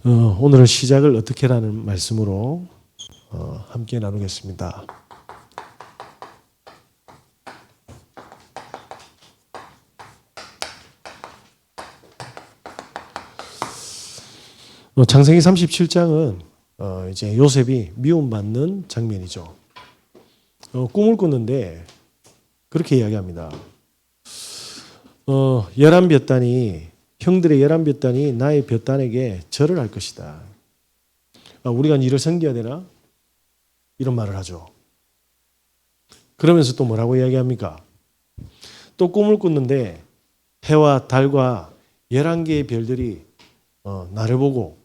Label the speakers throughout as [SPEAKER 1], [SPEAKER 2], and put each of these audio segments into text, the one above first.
[SPEAKER 1] 오늘은 시작을 어떻게 라는 말씀으로 함께 나누겠습니다. 창세기 37장은 이제 요셉이 미움받는 장면이죠. 꿈을 꾸는데 그렇게 이야기합니다. 열한 볏단이 형들의 11볏단이 나의 볏단에게 절을 할 것이다. 우리가 니를 섬겨야 되나? 이런 말을 하죠. 그러면서 또 뭐라고 이야기합니까? 또 꿈을 꿨는데 해와 달과 11개의 별들이 나를 보고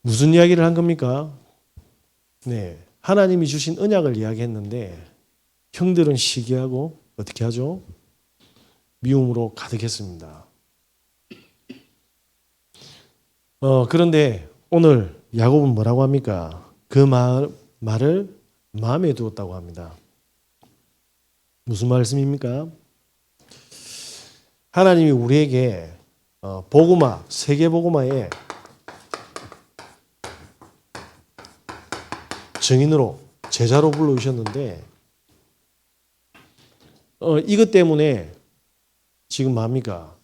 [SPEAKER 1] 무슨 이야기를 한 겁니까? 네, 하나님이 주신 언약을 이야기했는데 형들은 시기하고 어떻게 하죠? 미움으로 가득했습니다. 그런데 오늘 야곱은 뭐라고 합니까? 그 말을 마음에 두었다고 합니다. 무슨 말씀입니까? 하나님이 우리에게 복음화, 세계 복음화의 증인으로 제자로 불러주셨는데 이것 때문에 지금 뭡니까?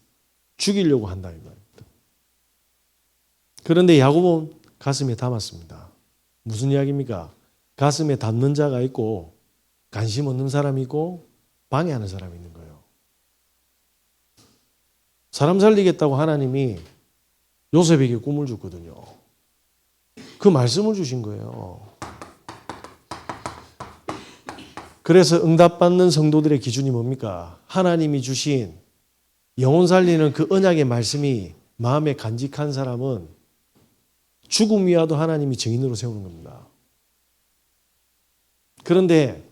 [SPEAKER 1] 죽이려고 한다 이 말입니다. 그런데 야곱은 가슴에 담았습니다. 무슨 이야기입니까? 가슴에 담는 자가 있고 관심 없는 사람이 있고 방해하는 사람이 있는 거예요. 사람 살리겠다고 하나님이 요셉에게 꿈을 줬거든요. 그 말씀을 주신 거예요. 그래서 응답받는 성도들의 기준이 뭡니까? 하나님이 주신 영혼 살리는 그 언약의 말씀이 마음에 간직한 사람은 죽음 위와도 하나님이 증인으로 세우는 겁니다. 그런데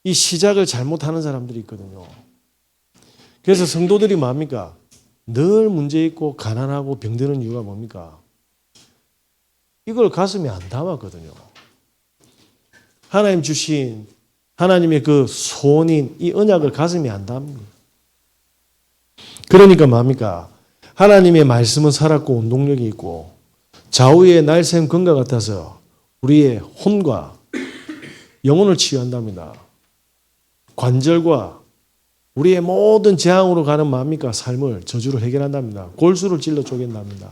[SPEAKER 1] 이 시작을 잘못하는 사람들이 있거든요. 그래서 성도들이 뭡니까? 늘 문제 있고 가난하고 병드는 이유가 뭡니까? 이걸 가슴에 안 담았거든요. 하나님 주신 하나님의 그 소원인 이 언약을 가슴에 안 담습니다. 그러니까 뭡니까? 하나님의 말씀은 살았고 운동력이 있고 좌우의 날샘 금과 같아서 우리의 혼과 영혼을 치유한답니다. 관절과 우리의 모든 재앙으로 가는 뭡니까? 삶을 저주를 해결한답니다. 골수를 찔러 쪼갠답니다.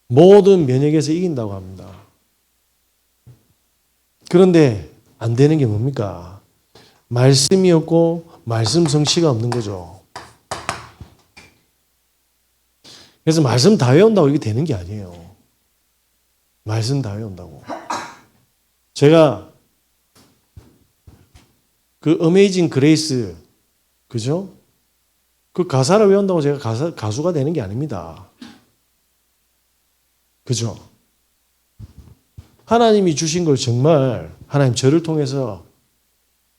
[SPEAKER 1] 모든 면역에서 이긴다고 합니다. 그런데 안 되는 게 뭡니까? 말씀이 없고 말씀 성취가 없는 거죠. 그래서 말씀 다 외운다고 이게 되는 게 아니에요. 말씀 다 외운다고. 제가 그 어메이징 그레이스, 그죠? 그 가사를 외운다고 제가 가수가 되는 게 아닙니다. 그죠? 하나님이 주신 걸 정말 하나님 저를 통해서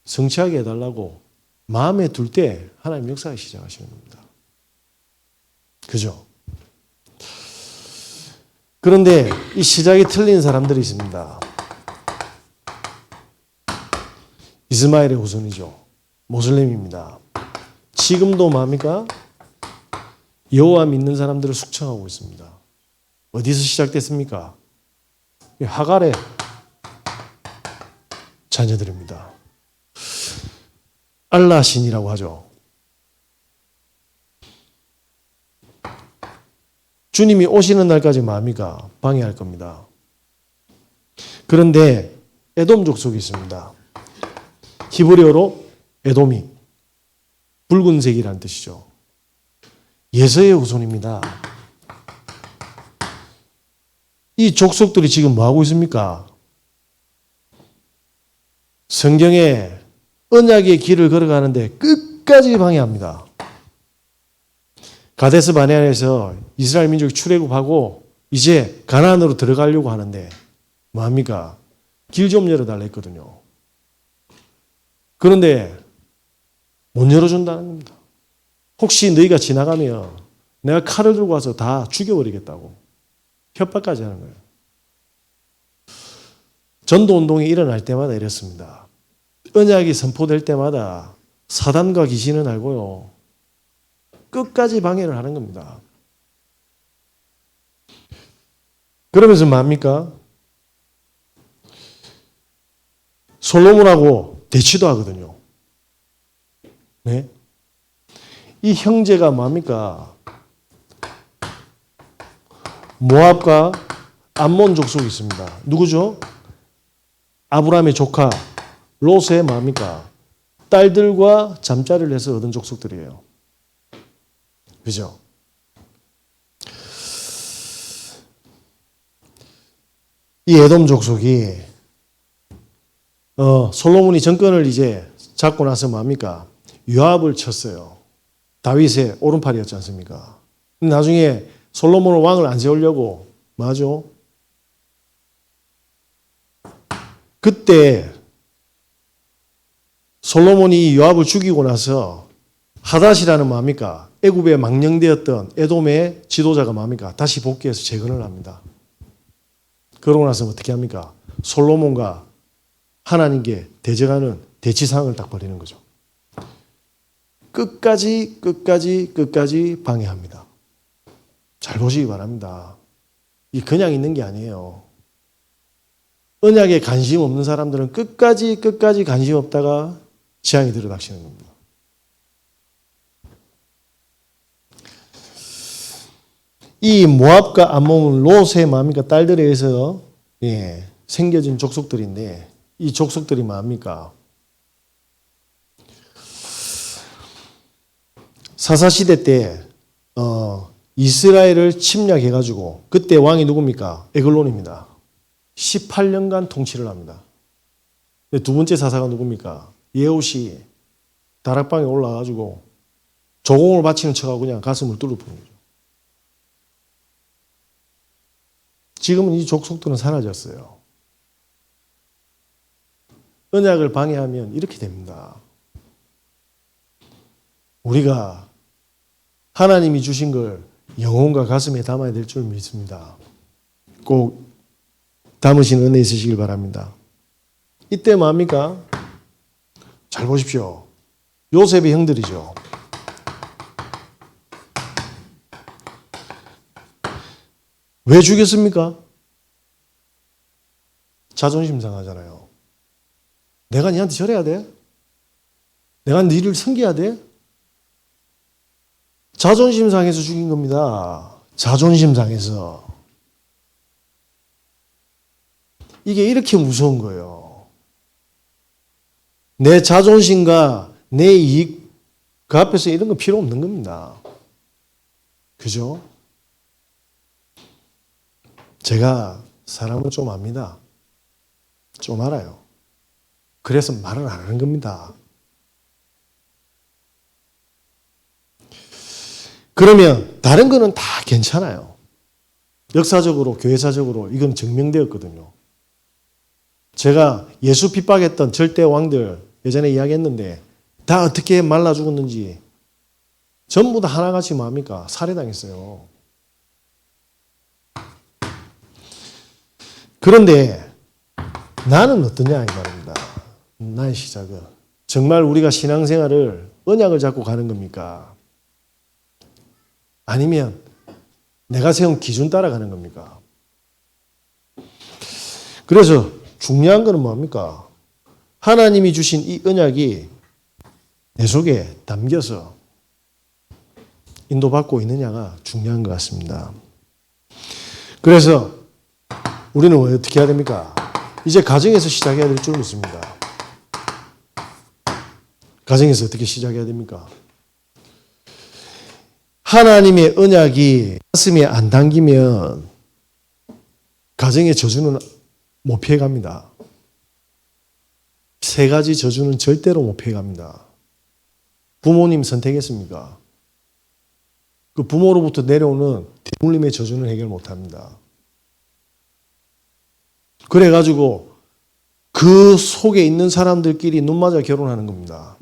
[SPEAKER 1] 성취하게 해달라고 마음에 둘 때 하나님 역사를 시작하시는 겁니다. 그죠? 그런데 이 시작이 틀린 사람들이 있습니다. 이스마엘의 후손이죠. 모슬렘입니다. 지금도 뭡니까? 여호와 믿는 사람들을 숙청하고 있습니다. 어디서 시작됐습니까? 하갈의 자녀들입니다. 알라 신이라고 하죠. 주님이 오시는 날까지 뭡니까? 방해할 겁니다. 그런데 에돔 족속이 있습니다. 히브리어로 에돔이 붉은색이라는 뜻이죠. 예서의 후손입니다. 이 족속들이 지금 뭐하고 있습니까? 성경에 언약의 길을 걸어가는데 끝까지 방해합니다. 가데스 바네안에서 이스라엘 민족이 출애굽하고 이제 가나안으로 들어가려고 하는데 뭐합니까? 길 좀 열어달라 했거든요. 그런데 못 열어준다는 겁니다. 혹시 너희가 지나가면 내가 칼을 들고 와서 다 죽여버리겠다고 협박까지 하는 거예요. 전도운동이 일어날 때마다 이랬습니다. 언약이 선포될 때마다 사단과 귀신은 알고요. 끝까지 방해를 하는 겁니다. 그러면서 뭡니까? 솔로몬하고 대치도 하거든요. 네? 이 형제가 뭡니까? 모압과 암몬 족속이 있습니다. 누구죠? 아브라함의 조카 롯의 뭡니까? 딸들과 잠자리를 해서 얻은 족속들이에요. 그죠? 이 에돔 족속이 솔로몬이 정권을 이제 잡고 나서 뭡니까? 요압을 쳤어요. 다윗의 오른팔이었지 않습니까? 나중에 솔로몬을 왕을 안 세우려고 뭐하죠? 그때 솔로몬이 요압을 죽이고 나서 하닷이라는 뭡니까? 애굽에 망령되었던 에돔의 지도자가 뭡니까? 다시 복귀해서 재건을 합니다. 그러고 나서 어떻게 합니까? 솔로몬과 하나님께 대적하는 대치상을 딱 벌이는 거죠. 끝까지 방해합니다. 잘 보시기 바랍니다. 이 그냥 있는 게 아니에요. 언약에 관심 없는 사람들은 끝까지 관심 없다가 재앙이 들어닥치는 겁니다. 이 모압과 암몬은 롯의 뭡니까? 딸들에 의해서 생겨진 족속들인데 이 족속들이 뭡니까? 사사시대 때 이스라엘을 침략해가지고 그때 왕이 누굽니까? 에글론입니다. 18년간 통치를 합니다. 두 번째 사사가 누굽니까? 예후시 다락방에 올라가지고 조공을 바치는 척하고 그냥 가슴을 뚫어부는 거죠. 지금은 이 족속들은 사라졌어요. 언약을 방해하면 이렇게 됩니다. 우리가 하나님이 주신 걸 영혼과 가슴에 담아야 될 줄 믿습니다. 꼭 담으신 은혜 있으시길 바랍니다. 이때 뭡니까? 잘 보십시오. 요셉의 형들이죠. 왜 죽였습니까? 자존심 상하잖아요. 내가 니한테 절해야 돼? 내가 니를 섬겨야 돼? 자존심 상해서 죽인 겁니다. 자존심 상해서. 이게 이렇게 무서운 거예요. 내 자존심과 내 이익 그 앞에서 이런 거 필요 없는 겁니다. 그죠? 제가 사람을 좀 압니다. 좀 알아요. 그래서 말을 안 하는 겁니다. 그러면 다른 거는 다 괜찮아요. 역사적으로, 교회사적으로 이건 증명되었거든요. 제가 예수 핍박했던 절대 왕들 예전에 이야기했는데 다 어떻게 말라 죽었는지 전부 다 하나같이 뭡니까? 살해당했어요. 그런데 나는 어떠냐 이 말입니다. 나의 시작은 정말 우리가 신앙생활을 언약을 잡고 가는 겁니까? 아니면 내가 세운 기준 따라가는 겁니까? 그래서 중요한 것은 뭡니까? 하나님이 주신 이 언약이 내 속에 담겨서 인도받고 있느냐가 중요한 것 같습니다. 그래서 우리는 어떻게 해야 됩니까? 이제 가정에서 시작해야 될 줄 믿습니다. 가정에서 어떻게 시작해야 됩니까? 하나님의 언약이 가슴에 안 담기면 가정의 저주는 못 피해갑니다. 세 가지 저주는 절대로 못 피해갑니다. 부모님 선택했습니까? 그 부모로부터 내려오는 대물림의 저주는 해결 못합니다. 그래가지고 그 속에 있는 사람들끼리 눈 맞아 결혼하는 겁니다.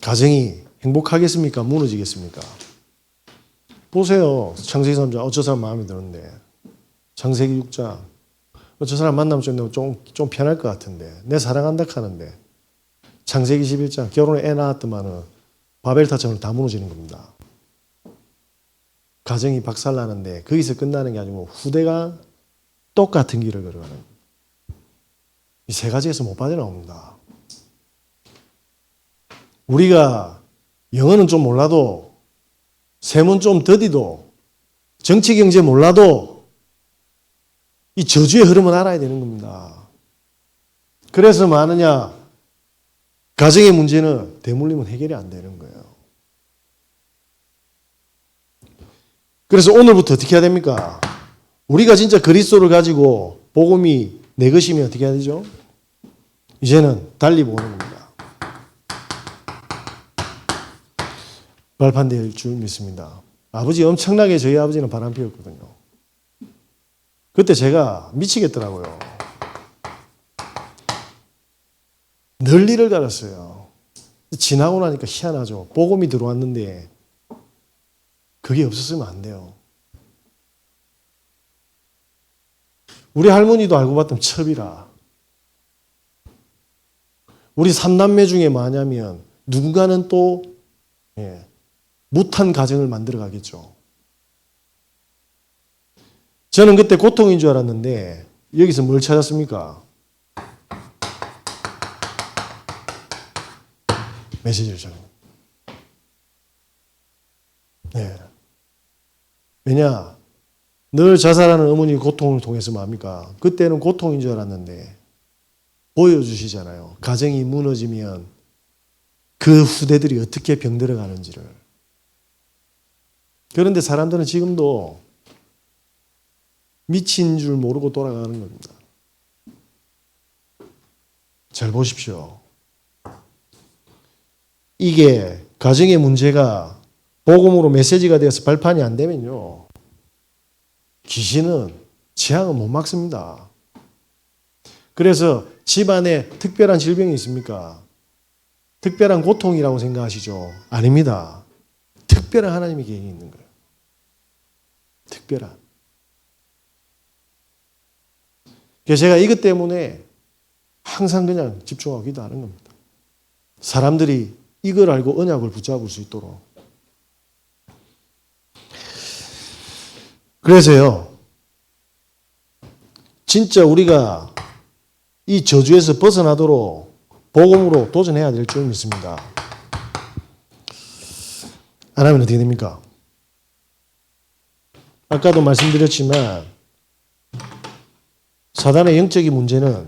[SPEAKER 1] 가정이 행복하겠습니까? 무너지겠습니까? 보세요. 창세기 3장. 저 사람 마음에 드는데. 창세기 6장. 저 사람 만나면 좀 편할 것 같은데. 내 사랑한다 하는데. 창세기 11장. 결혼에 애 낳았더만은 바벨탑처럼 다 무너지는 겁니다. 가정이 박살나는데 거기서 끝나는 게 아니고 후대가 똑같은 길을 걸어가는 이 세 가지에서 못 빠져나옵니다. 우리가 영어는 좀 몰라도 세문 좀 더디도 정치 경제 몰라도 이 저주의 흐름은 알아야 되는 겁니다. 그래서 많으냐 가정의 문제는 대물림은 해결이 안 되는 거예요. 그래서 오늘부터 어떻게 해야 됩니까? 우리가 진짜 그리스도를 가지고 복음이 내 것이면 어떻게 해야 되죠? 이제는 달리 보는 겁니다. 발판될 줄 믿습니다. 아버지 엄청나게 저희 아버지는 바람 피웠거든요. 그때 제가 미치겠더라고요. 널리를 갈았어요. 지나고 나니까 희한하죠. 복음이 들어왔는데 그게 없었으면 안 돼요. 우리 할머니도 알고 봤더니 첩이라. 우리 삼남매 중에 뭐냐면 누군가는 또 무탄 가정을 만들어 가겠죠. 저는 그때 고통인 줄 알았는데 여기서 뭘 찾았습니까? 메시지를 찾았습니다. 네. 왜냐? 늘 자살하는 어머니 고통을 통해서 뭡니까? 그때는 고통인 줄 알았는데 보여주시잖아요. 가정이 무너지면 그 후대들이 어떻게 병들어 가는지를. 그런데 사람들은 지금도 미친 줄 모르고 돌아가는 겁니다. 잘 보십시오. 이게 가정의 문제가 복음으로 메시지가 되어서 발판이 안 되면요. 귀신은 재앙은 못 막습니다. 그래서 집안에 특별한 질병이 있습니까? 특별한 고통이라고 생각하시죠? 아닙니다. 특별한 하나님의 계획이 있는 거예요. 특별한. 그래서 제가 이것 때문에 항상 그냥 집중하고 기도하는 겁니다. 사람들이 이걸 알고 언약을 붙잡을 수 있도록. 그래서요, 진짜 우리가 이 저주에서 벗어나도록 복음으로 도전해야 될 줄 믿습니다. 안 하면 어떻게 됩니까? 아까도 말씀드렸지만 사단의 영적인 문제는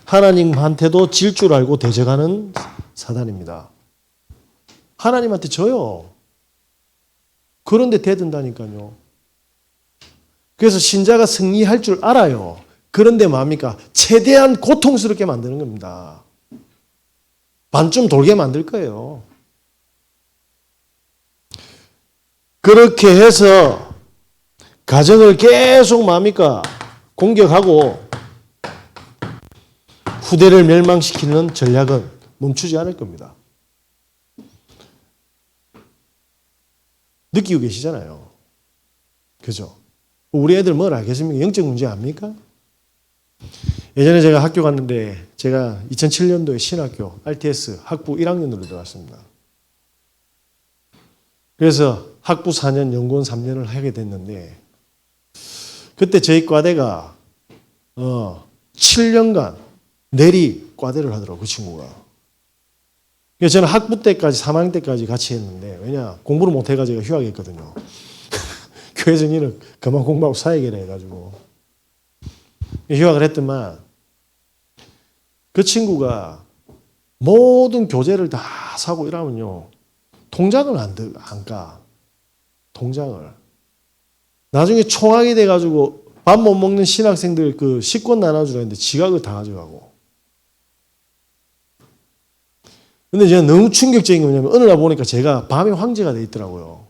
[SPEAKER 1] 하나님한테도 질 줄 알고 대적하는 사단입니다. 하나님한테 져요. 그런데 대든다니까요. 그래서 신자가 승리할 줄 알아요. 그런데 뭡니까? 최대한 고통스럽게 만드는 겁니다. 반쯤 돌게 만들 거예요. 그렇게 해서 가정을 계속 뭡니까? 공격하고 후대를 멸망시키는 전략은 멈추지 않을 겁니다. 느끼고 계시잖아요. 그죠? 우리 애들 뭘 알겠습니까? 영적 문제 압니까? 예전에 제가 학교 갔는데 제가 2007년도에 신학교 RTS 학부 1학년으로 들어갔습니다. 그래서 학부 4년, 연구원 3년을 하게 됐는데 그때 저희 과대가 7년간 내리 과대를 하더라고요. 그 친구가. 그래서 저는 학부 때까지 3학년 때까지 같이 했는데 왜냐? 공부를 못해가지고 휴학했거든요. 교회에서 니는 그만 공부하고 사회계라 해가지고 휴학을 했더만 그 친구가 모든 교재를 다 사고 이러면요. 통장을 안 까. 통장을. 나중에 총학이 돼가지고 밥 못 먹는 신학생들 그 식권 나눠주라 했는데 지각을 다 가져가고. 근데 제가 너무 충격적인 게 뭐냐면 어느 날 보니까 제가 밤에 황제가 돼 있더라고요.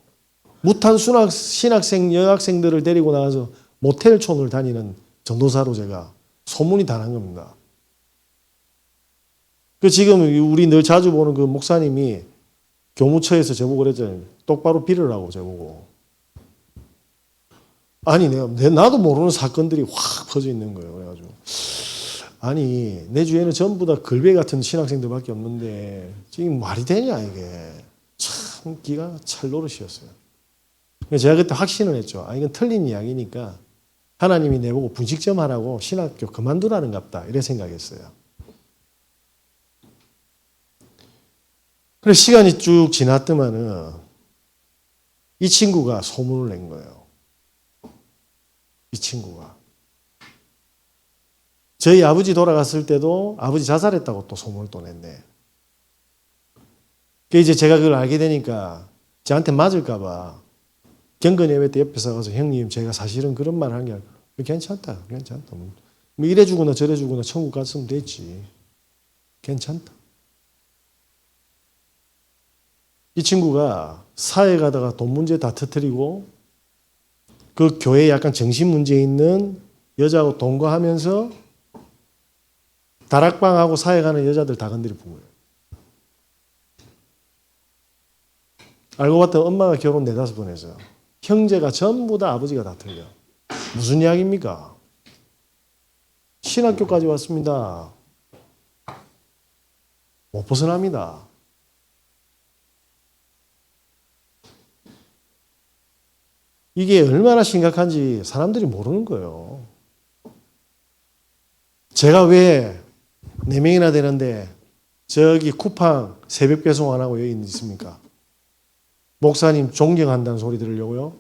[SPEAKER 1] 무탄 신학생 여학생들을 데리고 나가서 모텔촌을 다니는 전도사로 제가 소문이 다 난 겁니다. 그 지금 우리 늘 자주 보는 그 목사님이 교무처에서 저보고 그랬잖아요. 똑바로 빌으라고 저보고. 아니 나도 모르는 사건들이 확 퍼져 있는 거예요. 그래가지고 아니 내 주위에는 전부 다 걸베 같은 신학생들밖에 없는데 지금 말이 되냐 이게. 참 기가 찰 노릇이었어요. 제가 그때 확신을 했죠. 이건 틀린 이야기니까 하나님이 내보고 분식점 하라고 신학교 그만두라는 갑다. 이래 생각했어요. 그래 시간이 쭉 지났더만은 이 친구가 소문을 낸 거예요. 이 친구가. 저희 아버지 돌아갔을 때도 아버지 자살했다고 또 소문을 또 냈네. 이제 제가 그걸 알게 되니까 저한테 맞을까봐 경건 예배 때 옆에 서가서 형님 제가 사실은 그런 말 한 게 아니라 괜찮다. 뭐 이래 주거나 저래 주거나 천국 갔으면 됐지. 괜찮다. 이 친구가 사회 가다가 돈 문제 다 터뜨리고 그 교회에 약간 정신 문제 있는 여자하고 동거하면서 다락방하고 사회 가는 여자들 다 건드려 본 거예요. 알고 봤더니 엄마가 결혼 4-5번 했어요. 형제가 전부 다 아버지가 다 틀려. 무슨 이야기입니까? 신학교까지 왔습니다. 못 벗어납니다. 이게 얼마나 심각한지 사람들이 모르는 거예요. 제가 왜 4명이나 되는데 저기 쿠팡 새벽 배송 안 하고 여기 있습니까? 목사님 존경한다는 소리 들으려고요?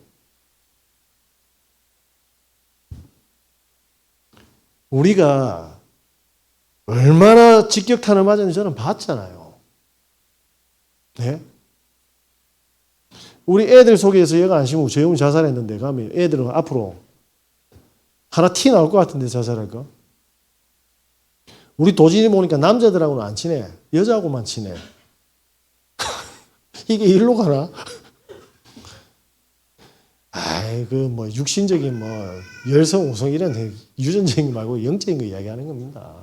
[SPEAKER 1] 우리가 얼마나 직격탄을 맞았는지 저는 봤잖아요. 네? 우리 애들 속에서 얘가 안 심고 저 형이 자살했는데 가면 애들은 앞으로 하나 티 나올 것 같은데 자살할까? 우리 도진이 보니까 남자들하고는 안 친해. 여자하고만 친해. 이게 일로 가나? 뭐 육신적인 뭐 열성, 우성 이런 유전적인 거 말고 영적인 거 이야기하는 겁니다.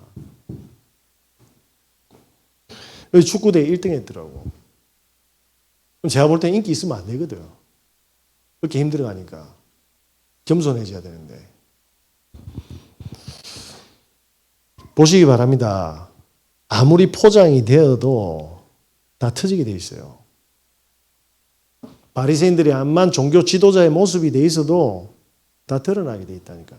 [SPEAKER 1] 여기 축구대회 1등 했더라고. 그럼 제가 볼 땐 인기 있으면 안 되거든. 그렇게 힘들어가니까. 겸손해져야 되는데. 보시기 바랍니다. 아무리 포장이 되어도 다 터지게 돼 있어요. 바리새인들이 암만 종교 지도자의 모습이 돼 있어도 다 드러나게 돼 있다니까.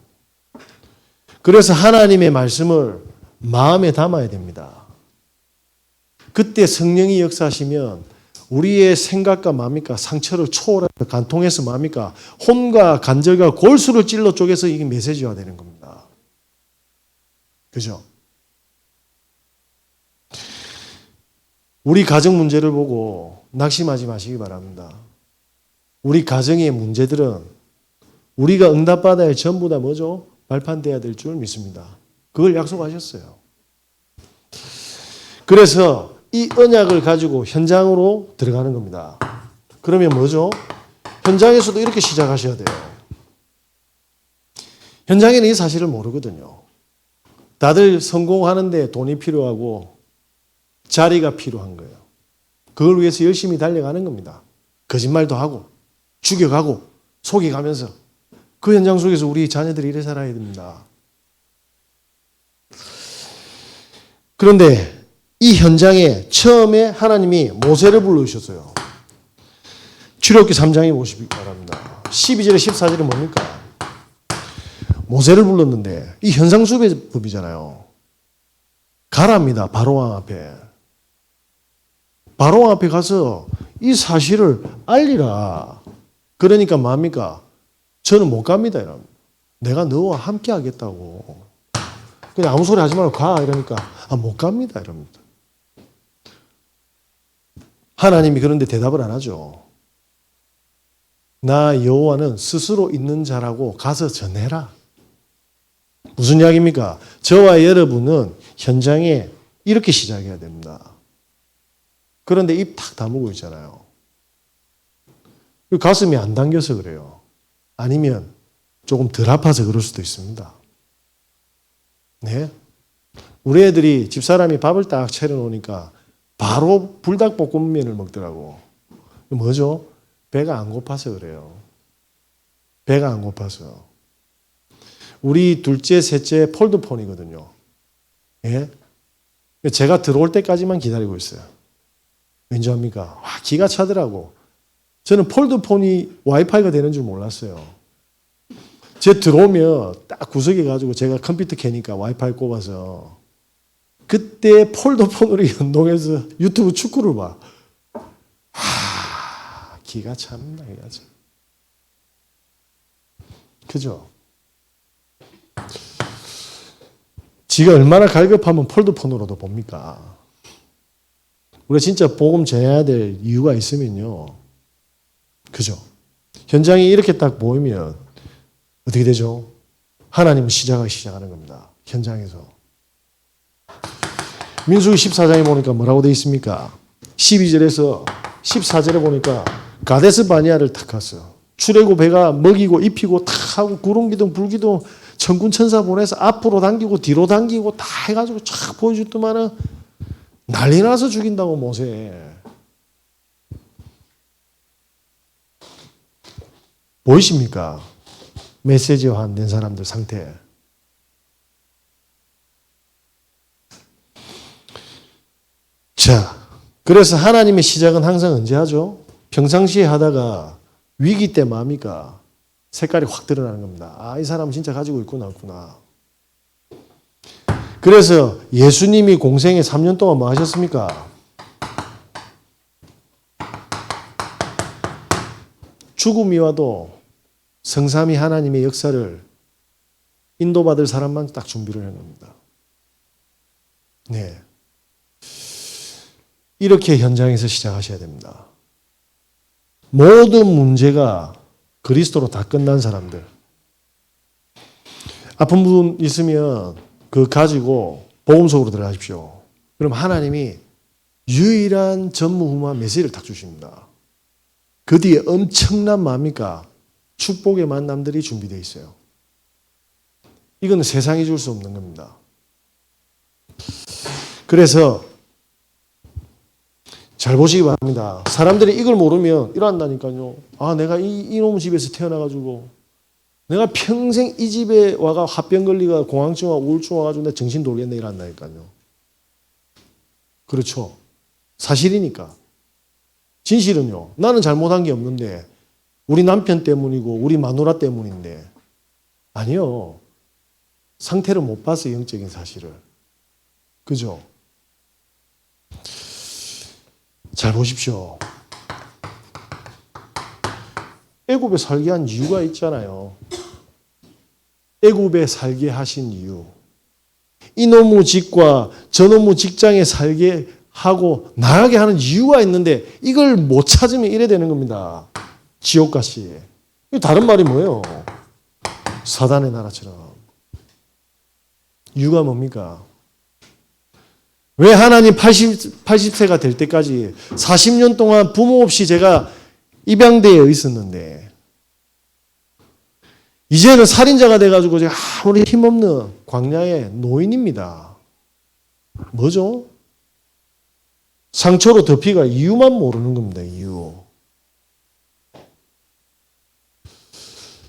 [SPEAKER 1] 그래서 하나님의 말씀을 마음에 담아야 됩니다. 그때 성령이 역사하시면 우리의 생각과 뭡니까? 상처를 초월해서 간통해서 뭡니까? 혼과 간절과 골수를 찔러 쪼개서 이게 메시지화 되는 겁니다. 그죠? 우리 가정 문제를 보고 낙심하지 마시기 바랍니다. 우리 가정의 문제들은 우리가 응답받아야 할 전부 다 뭐죠? 발판돼야 될 줄 믿습니다. 그걸 약속하셨어요. 그래서 이 언약을 가지고 현장으로 들어가는 겁니다. 그러면 뭐죠? 현장에서도 이렇게 시작하셔야 돼요. 현장에는 이 사실을 모르거든요. 다들 성공하는데 돈이 필요하고 자리가 필요한 거예요. 그걸 위해서 열심히 달려가는 겁니다. 거짓말도 하고 죽여가고 속여가면서 그 현장 속에서 우리 자녀들이 이래 살아야 됩니다. 그런데 이 현장에 처음에 하나님이 모세를 불러주셨어요. 출애굽기 3장에 보시기 바랍니다. 12절에 14절에 뭡니까? 모세를 불렀는데 이 현상수배법이잖아요. 가랍니다. 바로왕 앞에. 바로왕 앞에 가서 이 사실을 알리라. 그러니까 뭡니까? 저는 못 갑니다. 이러면. 내가 너와 함께 하겠다고. 그냥 아무 소리 하지 말고 가. 이러니까 못 갑니다. 이럽니다. 하나님이 그런데 대답을 안 하죠. 나 여호와는 스스로 있는 자라고 가서 전해라. 무슨 이야기입니까? 저와 여러분은 현장에 이렇게 시작해야 됩니다. 그런데 입 탁 다물고 있잖아요. 가슴이 안 당겨서 그래요. 아니면 조금 덜 아파서 그럴 수도 있습니다. 네? 우리 애들이 집사람이 밥을 딱 차려놓으니까 바로 불닭볶음면을 먹더라고. 뭐죠? 배가 안 고파서 그래요. 배가 안 고파서. 우리 둘째, 셋째 폴드폰이거든요. 예? 제가 들어올 때까지만 기다리고 있어요. 왠지 압니까? 와, 기가 차더라고. 저는 폴더폰이 와이파이가 되는 줄 몰랐어요. 제 들어오면 딱 구석에 가지고 제가 컴퓨터 켜니까 와이파이 꼽아서 그때 폴더폰으로 연동해서 유튜브 축구를 봐. 기가 참나, 기가 참. 그죠? 지가 얼마나 갈급하면 폴더폰으로도 봅니까? 우리가 진짜 복음 전해야 될 이유가 있으면요. 그죠? 현장에 이렇게 딱 모이면 어떻게 되죠? 하나님은 시작하기 시작하는 겁니다. 현장에서. 민수기 14장에 보니까 뭐라고 되어 있습니까? 12절에서 14절에 보니까 가데스 바니아를 탁 갔어. 출애굽 배가 먹이고 입히고 탁 하고 구름기둥 불기둥 천군 천사 보내서 앞으로 당기고 뒤로 당기고 다 해가지고 쫙 보여줬더만은 난리 나서 죽인다고 모세. 보이십니까? 메시지화 안 된 사람들 상태. 자, 그래서 하나님의 시작은 항상 언제 하죠? 평상시에 하다가 위기 때 뭡니까? 색깔이 확 드러나는 겁니다. 아, 이 사람은 진짜 가지고 있구나. 그래서 예수님이 공생에 3년 동안 뭐 하셨습니까? 죽음이 와도 성삼위 하나님의 역사를 인도받을 사람만 딱 준비를 한 겁니다. 네. 이렇게 현장에서 시작하셔야 됩니다. 모든 문제가 그리스도로 다 끝난 사람들. 아픈 분 있으면 그거 가지고 복음 속으로 들어가십시오. 그럼 하나님이 유일한 전무후무한 메시지를 딱 주십니다. 그 뒤에 엄청난 뭡니까? 축복의 만남들이 준비되어 있어요. 이건 세상이 줄 수 없는 겁니다. 그래서 잘 보시기 바랍니다. 사람들이 이걸 모르면 이러한다니까요. 아, 내가 이놈 집에서 태어나가지고 내가 평생 이 집에 와가 화병 걸리가 공황증과 우울증 와가지고 내 정신 돌겠네 이란다니까요. 그렇죠. 사실이니까. 진실은요. 나는 잘못한 게 없는데 우리 남편 때문이고 우리 마누라 때문인데 아니요. 상태를 못 봤어요. 영적인 사실을. 그죠? 잘 보십시오. 애굽에 살게 한 이유가 있잖아요. 애굽에 살게 하신 이유. 이놈의 집과 저놈의 직장에 살게 하고 나가게 하는 이유가 있는데 이걸 못 찾으면 이래 되는 겁니다. 지옥같이. 다른 말이 뭐예요? 사단의 나라처럼. 이유가 뭡니까? 왜 하나님 80세가 될 때까지 40년 동안 부모 없이 제가 입양대에 있었는데 이제는 살인자가 돼가지고 제가 아무리 힘없는 광야의 노인입니다. 뭐죠? 상처로 덮이가 이유만 모르는 겁니다. 이유.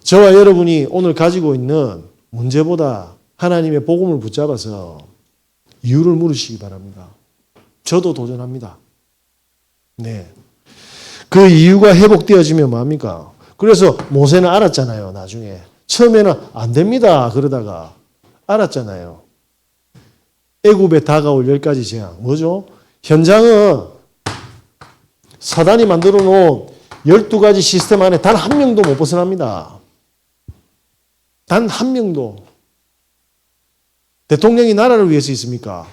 [SPEAKER 1] 저와 여러분이 오늘 가지고 있는 문제보다 하나님의 복음을 붙잡아서 이유를 물으시기 바랍니다. 저도 도전합니다. 네. 그 이유가 회복되어지면 뭐합니까? 그래서 모세는 알았잖아요. 나중에. 처음에는 안 됩니다. 그러다가 알았잖아요. 애굽에 다가올 10가지 재앙. 뭐죠? 현장은 사단이 만들어 놓은 12가지 시스템 안에 단 한 명도 못 벗어납니다. 단 한 명도. 대통령이 나라를 위해서 있습니까?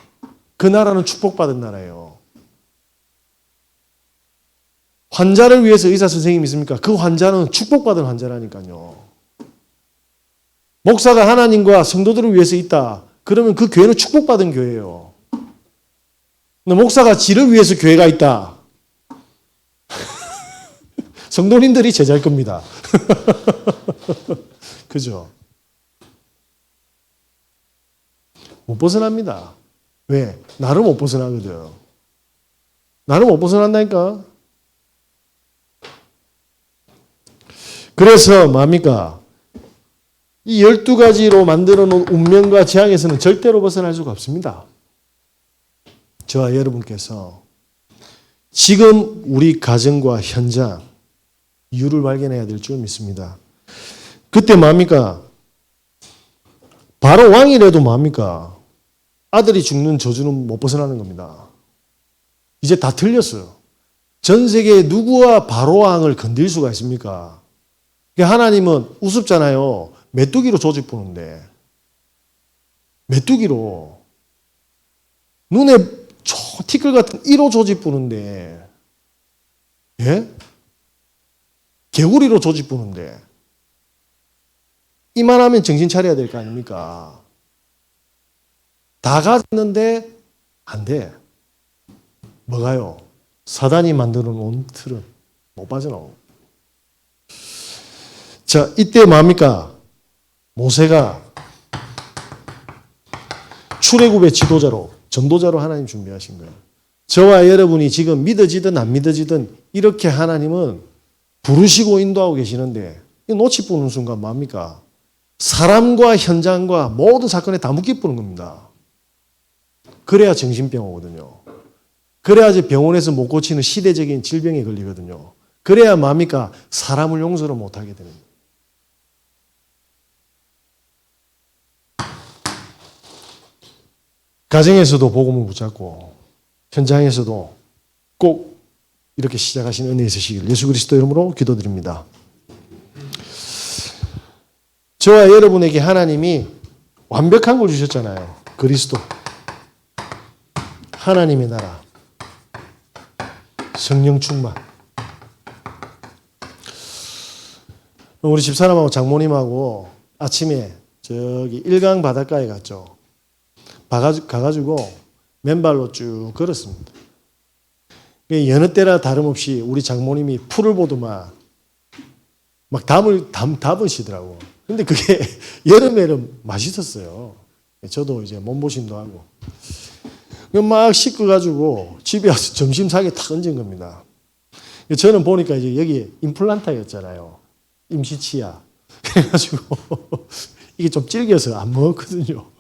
[SPEAKER 1] 그 나라는 축복받은 나라예요. 환자를 위해서 의사 선생님이 있습니까? 그 환자는 축복받은 환자라니까요. 목사가 하나님과 성도들을 위해서 있다. 그러면 그 교회는 축복받은 교회예요. 근데 목사가 지를 위해서 교회가 있다. 성도님들이 제자일 겁니다. 그죠? 못 벗어납니다. 왜? 나를 못 벗어나거든. 나를 못 벗어난다니까. 그래서 뭡니까? 이 12가지로 만들어 놓은 운명과 재앙에서는 절대로 벗어날 수가 없습니다. 저와 여러분께서 지금 우리 가정과 현장 이유를 발견해야 될 줄 믿습니다. 그때 뭡니까? 바로 왕이라도 뭡니까? 아들이 죽는 저주는 못 벗어나는 겁니다. 이제 다 틀렸어요. 전 세계 누구와 바로 왕을 건들 수가 있습니까? 하나님은 우습잖아요. 메뚜기로 조직 보는데. 메뚜기로. 눈에 티끌 같은 1호 조직 보는데. 예? 개구리로 조직 보는데. 이만하면 정신 차려야 될 거 아닙니까? 다 가졌는데 안 돼. 뭐가요? 사단이 만들어 놓은 틀은 못 빠져나오고. 자, 이때 뭡니까? 모세가 출애굽의 지도자로, 전도자로 하나님 준비하신 거예요. 저와 여러분이 지금 믿어지든 안 믿어지든 이렇게 하나님은 부르시고 인도하고 계시는데 놓치 보는 순간 뭡니까? 사람과 현장과 모든 사건에 다 묶여 보는 겁니다. 그래야 정신병 오거든요. 그래야지 병원에서 못 고치는 시대적인 질병에 걸리거든요. 그래야 뭡니까? 사람을 용서를 못하게 되는 거예요. 가정에서도 복음을 붙잡고 현장에서도 꼭 이렇게 시작하시는 은혜 있으시길 예수 그리스도 이름으로 기도드립니다. 저와 여러분에게 하나님이 완벽한 걸 주셨잖아요. 그리스도, 하나님의 나라, 성령 충만. 우리 집사람하고 장모님하고 아침에 저기 일강 바닷가에 갔죠. 가가지고 맨발로 쭉 걸었습니다. 여느 때나 다름없이 우리 장모님이 풀을 보더만 막 담으시더라고. 근데 그게 여름에는 맛있었어요. 저도 이제 몸보심도 하고. 막 씻어가지고 집에 와서 점심 사게 탁 얹은 겁니다. 저는 보니까 이제 여기 임플란타였잖아요. 임시치아. 그래가지고 이게 좀 질겨서 안 먹었거든요.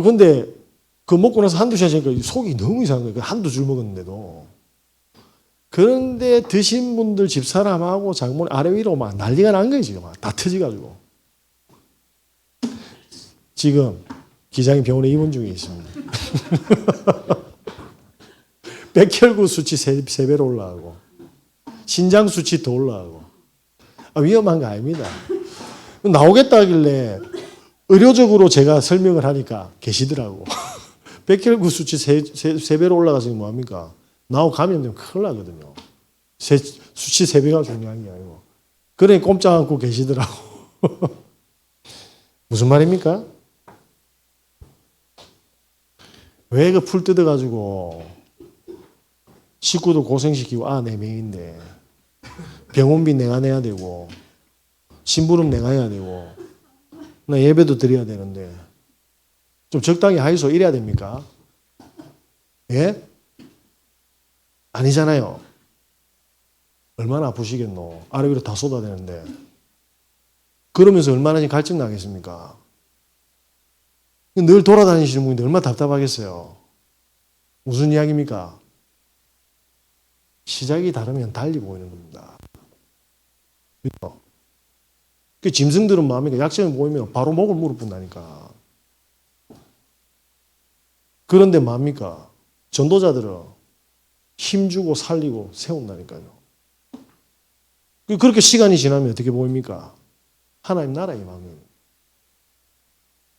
[SPEAKER 1] 근데 그거 먹고 나서 한두 시간 지니까 속이 너무 이상한 거예요. 한두 줄 먹었는데도. 그런데 드신 분들 집사람하고 장모님 아래 위로 막 난리가 난 거예요. 지금 다 터져가지고. 지금 기장이 병원에 입원 중에 있습니다. 백혈구 수치 3배로 올라가고 신장 수치 더 올라가고. 위험한 거 아닙니다. 나오겠다 하길래 의료적으로 제가 설명을 하니까 계시더라고. 백혈구 수치 3배로 올라가서 뭐합니까? 나하고 감염되면 큰일 나거든요. 수치 3배가 중요한 게 아니고. 그러니 꼼짝 않고 계시더라고. 무슨 말입니까? 왜 그 풀 뜯어가지고 식구도 고생시키고 내 명인데 병원비 내가 내야 되고 심부름 내가 해야 되고 나 예배도 드려야 되는데 좀 적당히 하이소 이래야 됩니까? 예? 아니잖아요. 얼마나 아프시겠노. 아래 위로 다 쏟아대는데. 그러면서 얼마나 갈증 나겠습니까? 늘 돌아다니시는 분인데 얼마나 답답하겠어요. 무슨 이야기입니까? 시작이 다르면 달리 보이는 겁니다. 그렇죠? 그 짐승들은 마음이니까 약점이 보이면 바로 목을 물어본다니까. 그런데 뭡니까? 전도자들은 힘주고 살리고 세운다니까요. 그렇게 시간이 지나면 어떻게 보입니까? 하나님 나라의 마음이에요.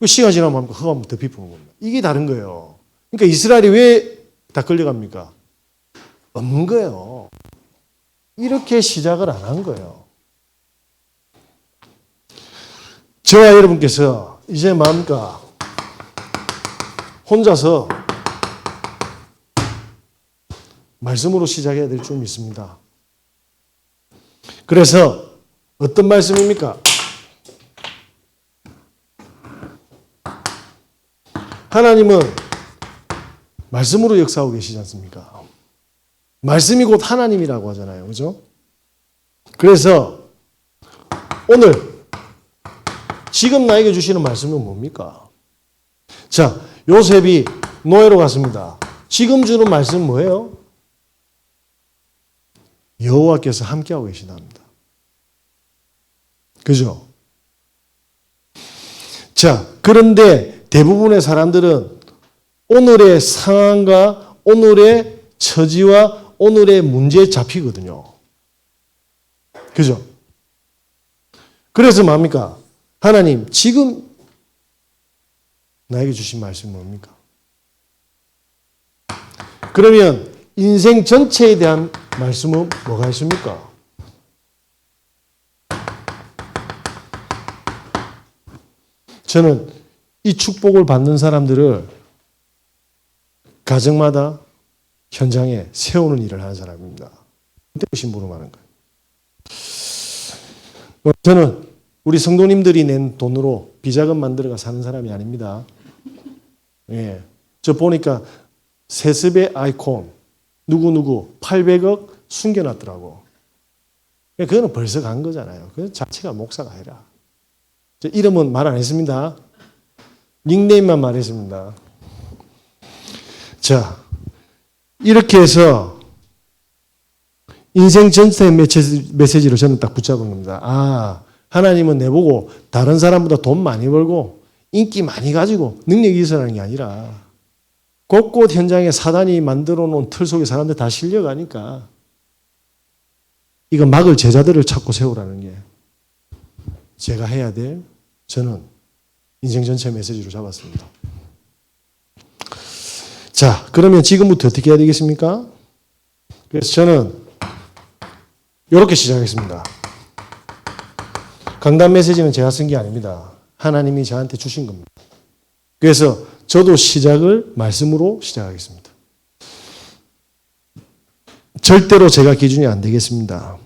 [SPEAKER 1] 그 시간 지나면 흑암 덮이 푸는 겁니다. 이게 다른 거예요. 그러니까 이스라엘이 왜 다 끌려갑니까? 없는 거예요. 이렇게 시작을 안 한 거예요. 저와 여러분께서 이제 뭡니까? 혼자서 말씀으로 시작해야 될 줄 믿습니다. 그래서 어떤 말씀입니까? 하나님은 말씀으로 역사하고 계시지 않습니까? 말씀이 곧 하나님이라고 하잖아요. 그죠? 그래서 오늘 지금 나에게 주시는 말씀은 뭡니까? 자, 요셉이 노예로 갔습니다. 지금 주는 말씀은 뭐예요? 여호와께서 함께하고 계시답니다. 그죠? 자, 그런데 대부분의 사람들은 오늘의 상황과 오늘의 처지와 오늘의 문제에 잡히거든요. 그죠? 그래서 뭡니까? 하나님, 지금 나에게 주신 말씀이 뭡니까? 그러면 인생 전체에 대한 말씀은 뭐가 있습니까? 저는 이 축복을 받는 사람들을 가정마다 현장에 세우는 일을 하는 사람입니다. 신부로 말하는 거예요. 저는 우리 성도님들이 낸 돈으로 비자금 만들어가 사는 사람이 아닙니다. 예. 저 보니까 세습의 아이콘 누구누구 800억 숨겨놨더라고. 그거는 벌써 간 거잖아요. 그 자체가 목사가 아니라. 저 이름은 말 안 했습니다. 닉네임만 말했습니다. 자, 이렇게 해서 인생 전체의 메시지를 저는 딱 붙잡은 겁니다. 아, 하나님은 내보고 다른 사람보다 돈 많이 벌고 인기 많이 가지고 능력이 있어라는 게 아니라 곳곳 현장에 사단이 만들어 놓은 틀 속에 사람들 다 실려가니까 이거 막을 제자들을 찾고 세우라는 게 제가 해야 될 저는 인생 전체 메시지로 잡았습니다. 자, 그러면 지금부터 어떻게 해야 되겠습니까? 그래서 저는 이렇게 시작했습니다. 강단 메시지는 제가 쓴 게 아닙니다. 하나님이 저한테 주신 겁니다. 그래서 저도 시작을 말씀으로 시작하겠습니다. 절대로 제가 기준이 안 되겠습니다.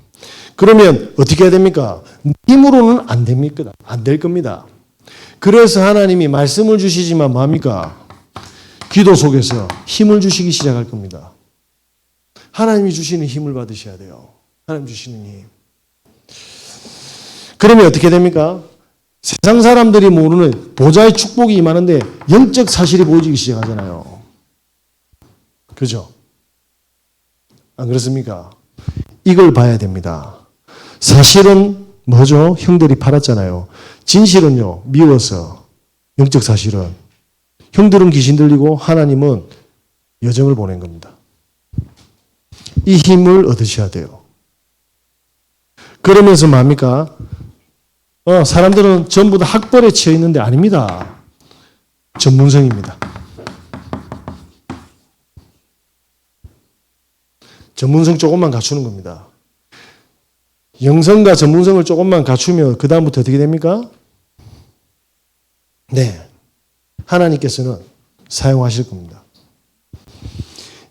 [SPEAKER 1] 그러면 어떻게 해야 됩니까? 힘으로는 안 됩니까? 안 될 겁니다. 그래서 하나님이 말씀을 주시지만 뭡니까? 기도 속에서 힘을 주시기 시작할 겁니다. 하나님이 주시는 힘을 받으셔야 돼요. 하나님 주시는 힘. 그러면 어떻게 됩니까? 세상 사람들이 모르는 보좌의 축복이 임하는데 영적 사실이 보여지기 시작하잖아요. 그죠? 안 그렇습니까? 이걸 봐야 됩니다. 사실은 뭐죠? 형들이 팔았잖아요. 진실은요, 미워서. 영적 사실은. 형들은 귀신 들리고 하나님은 여정을 보낸 겁니다. 이 힘을 얻으셔야 돼요. 그러면서 뭡니까? 사람들은 전부 다 학벌에 치여 있는데 아닙니다. 전문성입니다. 전문성 조금만 갖추는 겁니다. 영성과 전문성을 조금만 갖추면 그 다음부터 어떻게 됩니까? 네, 하나님께서는 사용하실 겁니다.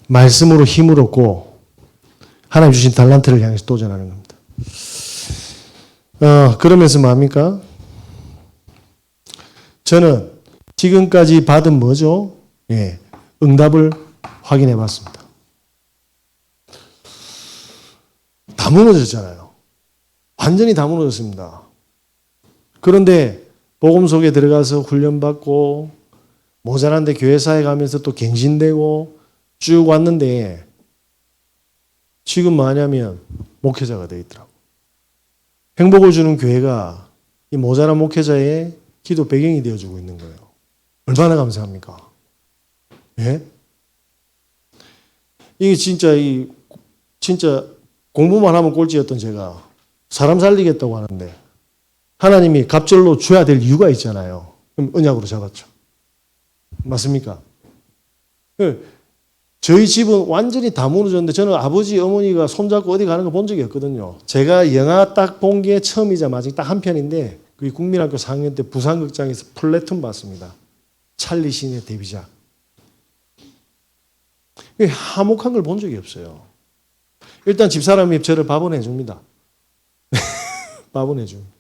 [SPEAKER 1] 말씀으로 힘을 얻고 하나님 주신 달란트를 향해서 도전하는 겁니다. 그러면서 뭡니까? 저는 지금까지 받은 뭐죠? 예, 응답을 확인해 봤습니다. 다 무너졌잖아요. 완전히 다 무너졌습니다. 그런데 복음 속에 들어가서 훈련받고 모자란데 교회사에 가면서 또 갱신되고 쭉 왔는데 지금 뭐냐면 목회자가 되어 있더라고요. 행복을 주는 교회가 이 모자란 목회자의 기도 배경이 되어주고 있는 거예요. 얼마나 감사합니까? 예? 이게 진짜 공부만 하면 꼴찌였던 제가 사람 살리겠다고 하는데 하나님이 갑절로 줘야 될 이유가 있잖아요. 그럼 언약으로 잡았죠. 맞습니까? 저희 집은 완전히 다 무너졌는데 저는 아버지, 어머니가 손잡고 어디 가는 거 본 적이 없거든요. 제가 영화 딱 본 게 처음이자 마지막 딱 한 편인데 그게 국민학교 4학년 때 부산극장에서 플래툰 봤습니다. 찰리 신의 데뷔작. 화목한 걸 본 적이 없어요. 일단 집사람이 저를 밥은 해줍니다. 밥은 해줍니다.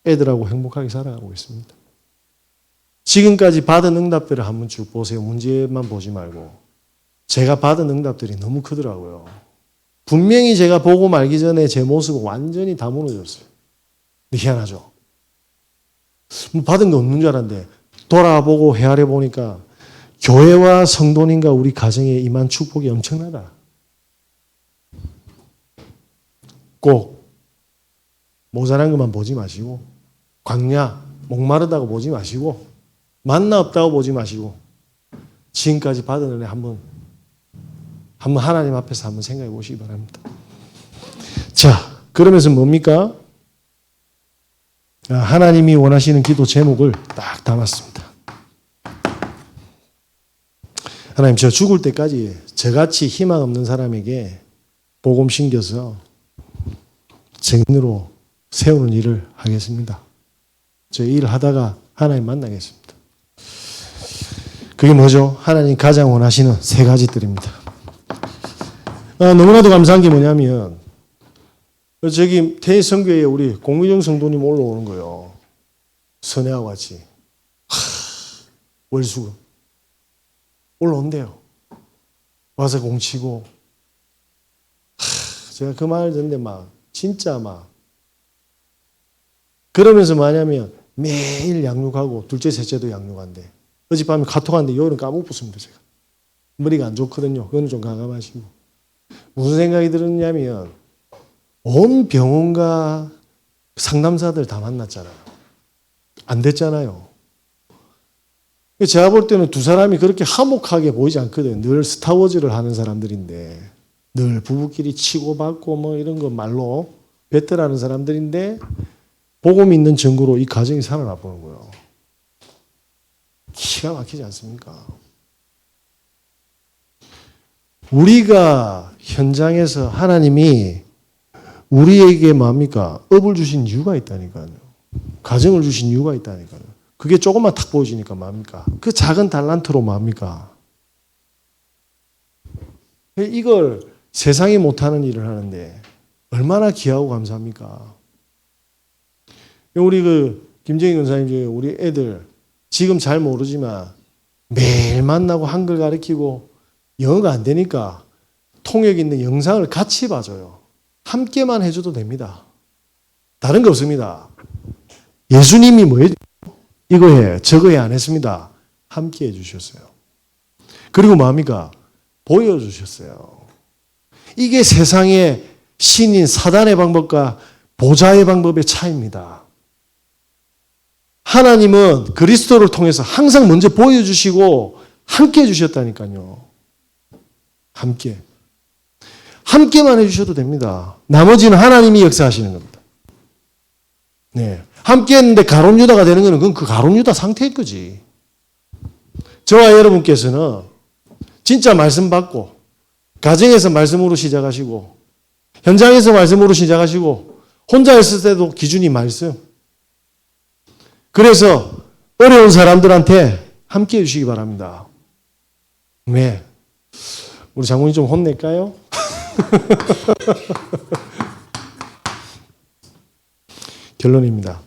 [SPEAKER 1] 애들하고 행복하게 살아가고 있습니다. 지금까지 받은 응답들을 한번 쭉 보세요. 문제만 보지 말고. 제가 받은 응답들이 너무 크더라고요. 분명히 제가 보고 말기 전에 제 모습은 완전히 다 무너졌어요. 근데 희한하죠. 받은 게 없는 줄 알았는데 돌아보고 헤아려 보니까 교회와 성도님과 우리 가정에 임한 축복이 엄청나다. 꼭 모자란 것만 보지 마시고, 광야, 목마르다고 보지 마시고, 만나 없다고 보지 마시고, 지금까지 받은 은혜 한번 하나님 앞에서 한번 생각해 보시기 바랍니다. 자, 그러면서 뭡니까? 하나님이 원하시는 기도 제목을 딱 담았습니다. 하나님, 저 죽을 때까지 저같이 희망 없는 사람에게 복음 심겨서 증인으로 세우는 일을 하겠습니다. 저 일 하다가 하나님 만나겠습니다. 그게 뭐죠? 하나님 가장 원하시는 세 가지들입니다. 너무나도 감사한 게 뭐냐면, 저기 태성교회에 우리 공의정 성도님 올라오는 거요. 선혜와 같이. 월수금. 올라온대요. 와서 공치고. 제가 그 말을 듣는데 진짜 그러면서 뭐냐면 매일 양육하고 둘째, 셋째도 양육한대. 어젯밤에 카톡 하는데 요일은 까먹었습니다, 제가. 머리가 안 좋거든요. 그건 좀 가감하시고. 무슨 생각이 들었냐면, 온 병원과 상담사들 다 만났잖아요. 안 됐잖아요. 제가 볼 때는 두 사람이 그렇게 화목하게 보이지 않거든요. 늘 스타워즈를 하는 사람들인데, 늘 부부끼리 치고받고 이런 거 말로 배틀하는 사람들인데, 복음 있는 증거로 이 가정이 살아나 보는 거예요. 기가 막히지 않습니까? 우리가 현장에서 하나님이 우리에게 뭡니까? 업을 주신 이유가 있다니까요. 가정을 주신 이유가 있다니까요. 그게 조금만 탁 보여지니까 뭡니까? 그 작은 달란트로 뭡니까? 이걸 세상이 못하는 일을 하는데 얼마나 귀하고 감사합니까? 우리 김정희 권사님 중에 우리 애들 지금 잘 모르지만 매일 만나고 한글 가르치고 영어가 안 되니까 통역 있는 영상을 같이 봐줘요. 함께만 해줘도 됩니다. 다른 거 없습니다. 예수님이 뭐 이거 해, 저거 해 안 했습니다. 함께 해주셨어요. 그리고 뭡니까? 보여주셨어요. 이게 세상의 신인 사단의 방법과 보좌의 방법의 차이입니다. 하나님은 그리스도를 통해서 항상 먼저 보여주시고 함께 해주셨다니까요. 함께. 함께만 해주셔도 됩니다. 나머지는 하나님이 역사하시는 겁니다. 네. 함께 했는데 가룟 유다가 되는 거는 그건 그 가룟 유다 상태일 거지. 저와 여러분께서는 진짜 말씀 받고 가정에서 말씀으로 시작하시고 현장에서 말씀으로 시작하시고 혼자 있을 때도 기준이 말씀. 그래서 어려운 사람들한테 함께 해주시기 바랍니다. 네. 우리 장모님 좀 혼낼까요? 결론입니다.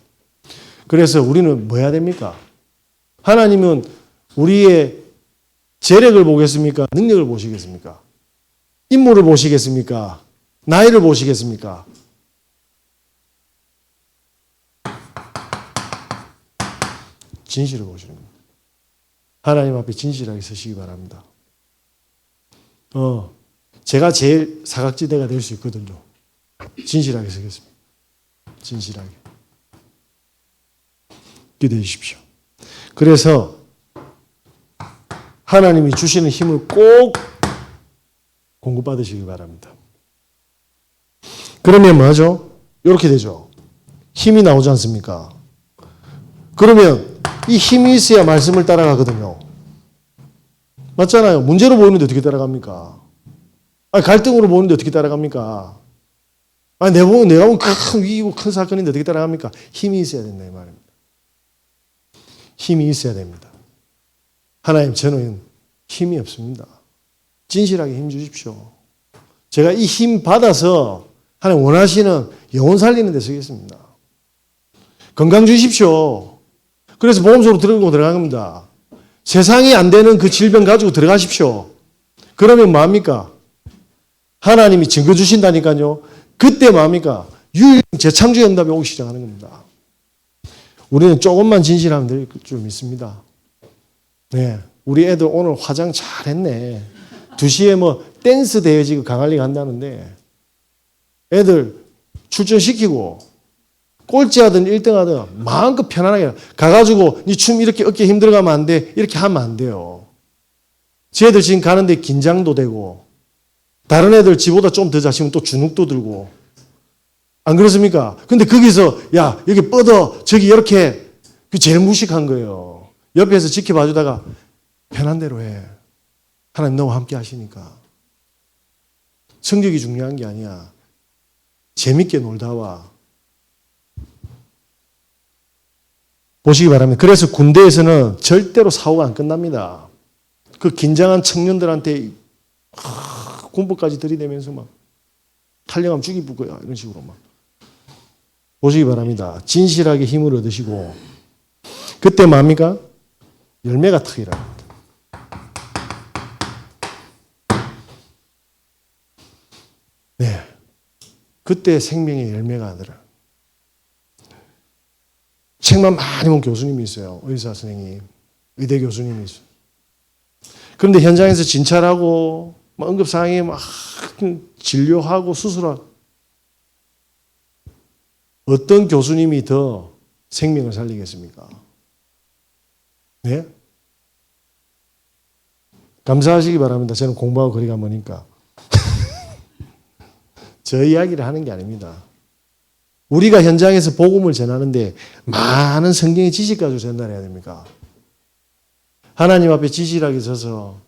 [SPEAKER 1] 그래서 우리는 뭐 해야 됩니까? 하나님은 우리의 재력을 보겠습니까? 능력을 보시겠습니까? 인물을 보시겠습니까? 나이를 보시겠습니까? 진실을 보시는 겁니다. 하나님 앞에 진실하게 서시기 바랍니다. 제가 제일 사각지대가 될 수 있거든요. 진실하게 서겠습니다. 진실하게. 기도해 주십시오. 그래서 하나님이 주시는 힘을 꼭 공급받으시기 바랍니다. 그러면 뭐죠? 이렇게 되죠. 힘이 나오지 않습니까? 그러면 이 힘이 있어야 말씀을 따라가거든요. 맞잖아요. 문제로 보이는데 어떻게 따라갑니까? 갈등으로 보이는데 어떻게 따라갑니까? 내가 보면 큰 위기고 큰 사건인데 어떻게 따라갑니까? 힘이 있어야 된다 이 말입니다. 힘이 있어야 됩니다. 하나님, 저는 힘이 없습니다. 진실하게 힘 주십시오. 제가 이 힘 받아서 하나님 원하시는 영혼 살리는 데 쓰겠습니다. 건강 주십시오. 그래서 보험소로 들고 들어간 겁니다. 세상이 안 되는 그 질병 가지고 들어가십시오. 그러면 뭐합니까? 하나님이 증거 주신다니까요. 그때 뭐합니까? 유일 재창조의 응답이 오기 시작하는 겁니다. 우리는 조금만 진실하면 될 줄 믿습니다. 네. 우리 애들 오늘 화장 잘했네. 2시에 뭐 댄스 대회 지금 강할리 간다는데 애들 출전시키고 꼴찌하든 1등하든 마음껏 편안하게 가가지고 니 춤 이렇게 어깨 힘들어가면 안 돼. 이렇게 하면 안 돼요. 쟤들 지금 가는데 긴장도 되고 다른 애들 지보다 좀 더 자시면 또 주눅도 들고 안 그렇습니까? 근데 거기서 야 여기 뻗어 저기 이렇게 그 제일 무식한 거예요. 옆에서 지켜봐주다가 편한 대로 해. 하나님 너와 함께 하시니까. 성격이 중요한 게 아니야. 재밌게 놀다 와. 보시기 바랍니다. 그래서 군대에서는 절대로 사고가 안 끝납니다. 그 긴장한 청년들한테 군법까지 들이대면서 막 탈령하면 죽이부 거야 이런 식으로 막. 보시기 바랍니다. 진실하게 힘을 얻으시고 그때 뭡니까? 열매가 탁 일어납니다. 네, 그때 생명의 열매가 들어요. 책만 많이 본 교수님이 있어요. 의사 선생님, 의대 교수님이 있어요. 그런데 현장에서 진찰하고 응급상황에 막 진료하고 수술하고 어떤 교수님이 더 생명을 살리겠습니까? 네? 감사하시기 바랍니다. 저는 공부하고 거리가 머니까. 저 이야기를 하는 게 아닙니다. 우리가 현장에서 복음을 전하는데 많은 성경의 지식 가지고 전달해야 됩니까? 하나님 앞에 진실하게 서서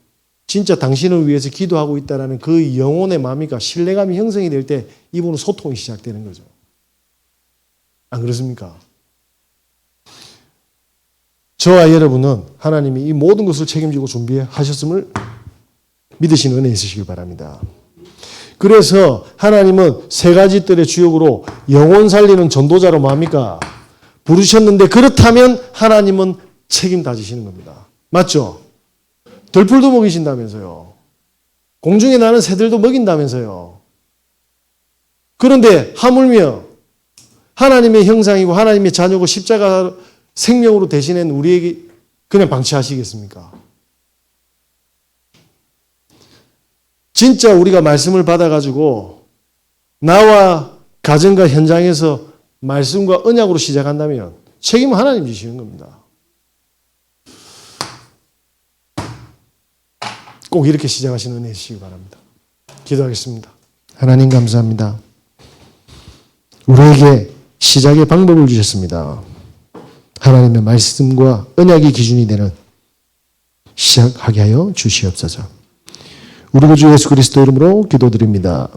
[SPEAKER 1] 진짜 당신을 위해서 기도하고 있다는 그 영혼의 마음이가 신뢰감이 형성이 될 때 이분은 소통이 시작되는 거죠. 안 그렇습니까? 저와 여러분은 하나님이 이 모든 것을 책임지고 준비하셨음을 믿으시는 은혜 있으시길 바랍니다. 그래서 하나님은 3가지 뜰의 주역으로 영혼 살리는 전도자로 뭡니까? 부르셨는데 그렇다면 하나님은 책임 다지시는 겁니다. 맞죠? 들풀도 먹이신다면서요. 공중에 나는 새들도 먹인다면서요. 그런데 하물며 하나님의 형상이고 하나님의 자녀고 십자가 생명으로 대신한 우리에게 그냥 방치하시겠습니까? 진짜 우리가 말씀을 받아가지고 나와 가정과 현장에서 말씀과 언약으로 시작한다면 책임은 하나님 지시는 겁니다. 꼭 이렇게 시작하시는 은혜 주시기 바랍니다. 기도하겠습니다. 하나님 감사합니다. 우리에게 시작의 방법을 주셨습니다. 하나님의 말씀과 언약이 기준이 되는 시작하게 하여 주시옵소서. 우리 구주 예수 그리스도 이름으로 기도드립니다.